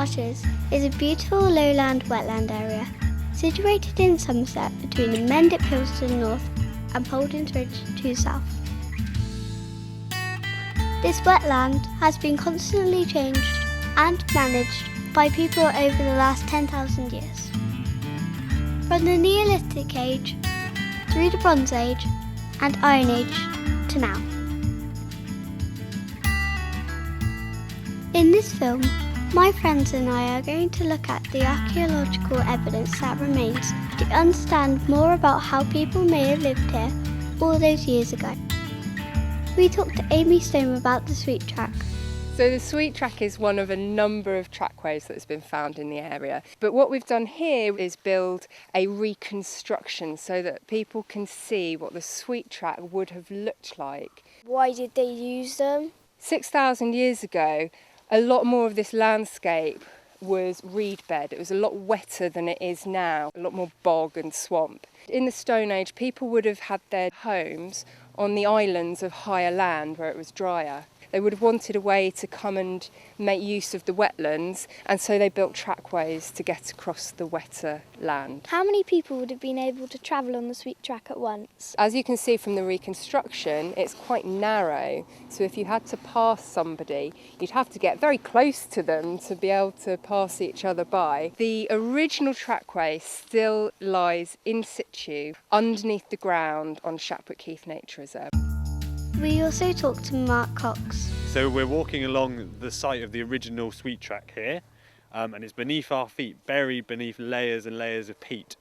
Marshes is a beautiful lowland wetland area situated in Somerset between the Mendip Hills to the north and Poldings Ridge to the south. This wetland has been constantly changed and managed by people over the last 10,000 years. From the Neolithic Age through the Bronze Age and Iron Age to now. In this film, my friends and I are going to look at the archaeological evidence that remains to understand more about how people may have lived here all those years ago. We talked to Amy Stone about the Sweet Track. So the Sweet Track is one of a number of trackways that's been found in the area. But what we've done here is build a reconstruction so that people can see what the Sweet Track would have looked like. Why did they use them? 6,000 years ago, a lot more of this landscape was reed bed. It was a lot wetter than it is now, a lot more bog and swamp. In the Stone Age, people would have had their homes on the islands of higher land where it was drier. They would have wanted a way to come and make use of the wetlands, and so they built trackways to get across the wetter land. How many people would have been able to travel on the Sweet Track at once? As you can see from the reconstruction, it's quite narrow, so if you had to pass somebody, you'd have to get very close to them to be able to pass each other by. The original trackway still lies in situ underneath the ground on Shapwick Heath Nature Reserve. We also talked to Mark Cox. So we're walking along the site of the original Sweet Track here, and it's beneath our feet, buried beneath layers and layers of peat.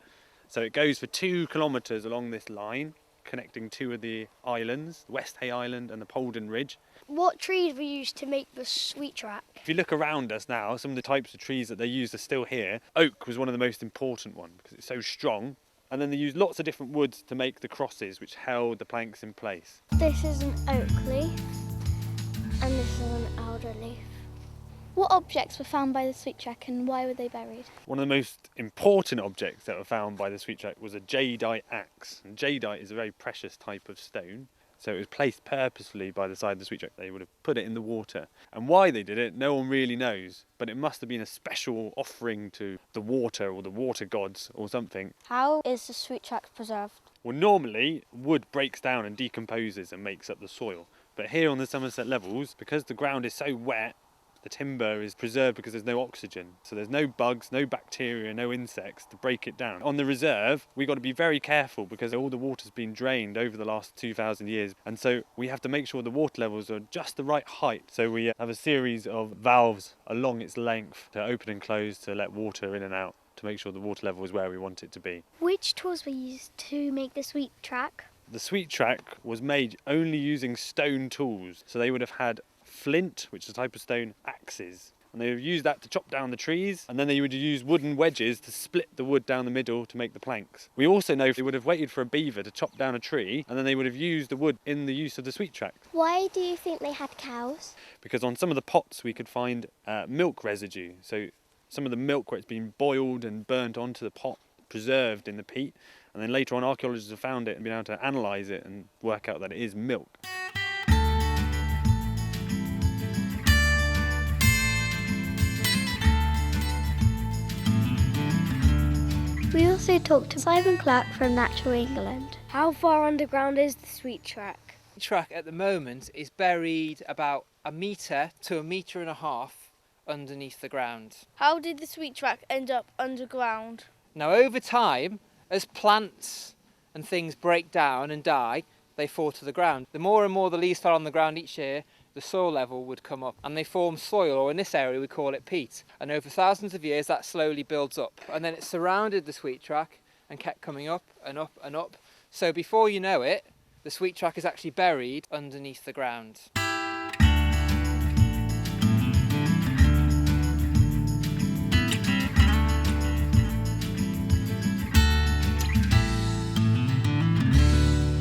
So it goes for 2 kilometres along this line, connecting 2 of the islands, West Hay Island and the Polding Ridge. What trees were used to make the Sweet Track? If you look around us now, some of the types of trees that they used are still here. Oak was one of the most important ones because it's so strong. And then they used lots of different woods to make the crosses, which held the planks in place. This is an oak leaf, and this is an alder leaf. What objects were found by the Sweet Track and why were they buried? One of the most important objects that were found by the Sweet Track was a jadeite axe. And jadeite is a very precious type of stone. So it was placed purposefully by the side of the Sweet Track. They would have put it in the water. And why they did it, no one really knows. But it must have been a special offering to the water or the water gods or something. How is the Sweet Track preserved? Well, normally wood breaks down and decomposes and makes up the soil. But here on the Somerset levels, because the ground is so wet, the timber is preserved because there's no oxygen. So there's no bugs, no bacteria, no insects to break it down. On the reserve, we've got to be very careful because all the water's been drained over the last 2,000 years. And so we have to make sure the water levels are just the right height. So we have a series of valves along its length to open and close to let water in and out to make sure the water level is where we want it to be. Which tools were used to make the Sweet Track? The Sweet Track was made only using stone tools. So they would have had flint, which is a type of stone, axes. And they would use that to chop down the trees, and then they would use wooden wedges to split the wood down the middle to make the planks. We also know they would have waited for a beaver to chop down a tree, and then they would have used the wood in the use of the Sweet Track. Why do you think they had cows? Because on some of the pots we could find milk residue. So some of the milk where it's been boiled and burnt onto the pot, preserved in the peat, and then later on archaeologists have found it and been able to analyse it and work out that it is milk. We also talked to Simon Clark from Natural England. How far underground is the Sweet Track? The track at the moment is buried about 1 metre to 1.5 metres underneath the ground. How did the Sweet Track end up underground? Now over time, as plants and things break down and die, they fall to the ground. The more and more the leaves fell on the ground each year, the soil level would come up and they form soil, or in this area we call it peat. And over thousands of years that slowly builds up, and then it surrounded the Sweet Track and kept coming up and up and up. So before you know it, the Sweet Track is actually buried underneath the ground.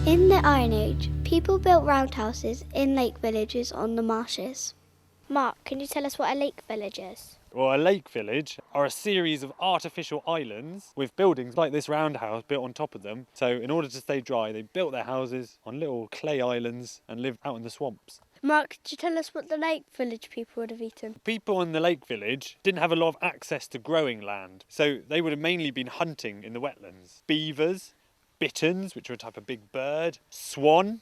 In the Iron Age, people built roundhouses in lake villages on the marshes. Mark, can you tell us what a lake village is? Well, a lake village are a series of artificial islands with buildings like this roundhouse built on top of them. So in order to stay dry, they built their houses on little clay islands and lived out in the swamps. Mark, could you tell us what the Lake Village people would have eaten? People in the Lake Village didn't have a lot of access to growing land, so they would have mainly been hunting in the wetlands. Beavers, bitterns, which are a type of big bird, swan,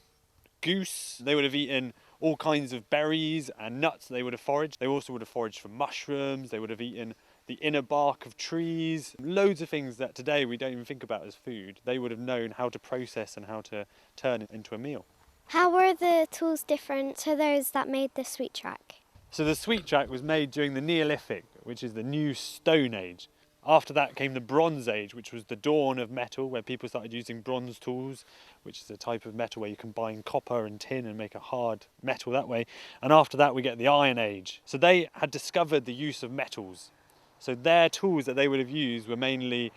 goose. They would have eaten all kinds of berries and nuts they would have foraged. They also would have foraged for mushrooms. They would have eaten the inner bark of trees. Loads of things that today we don't even think about as food. They would have known how to process and how to turn it into a meal. How were the tools different to those that made the sweet track? So the sweet track was made during the Neolithic, which is the new Stone Age. After that came the Bronze Age, which was the dawn of metal, where people started using bronze tools, which is a type of metal where you combine copper and tin and make a hard metal that way. And after that we get the Iron Age. So they had discovered the use of metals. So their tools that they would have used were mainly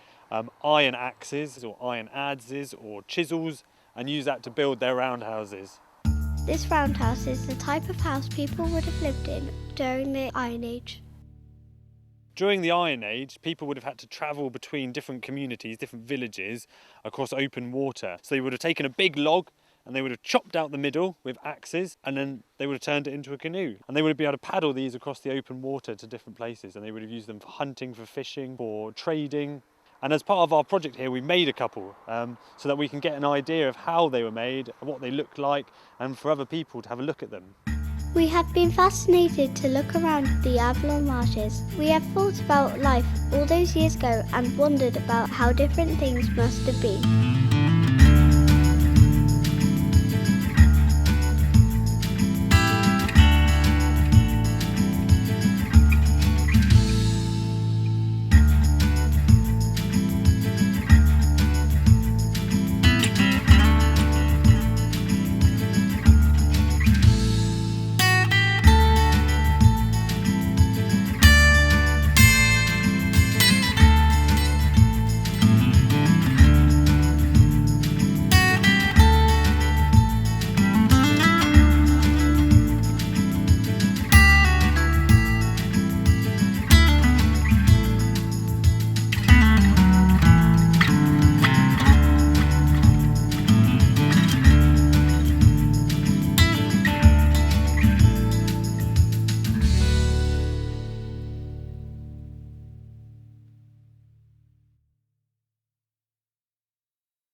iron axes or iron adzes or chisels, and use that to build their roundhouses. This roundhouse is the type of house people would have lived in during the Iron Age. During the Iron Age, people would have had to travel between different communities, different villages, across open water. So they would have taken a big log and they would have chopped out the middle with axes, and then they would have turned it into a canoe. And they would have been able to paddle these across the open water to different places, and they would have used them for hunting, for fishing, for trading. And as part of our project here, we made a couple so that we can get an idea of how they were made, what they looked like, and for other people to have a look at them. We have been fascinated to look around the Avalon Marshes. We have thought about life all those years ago and wondered about how different things must have been.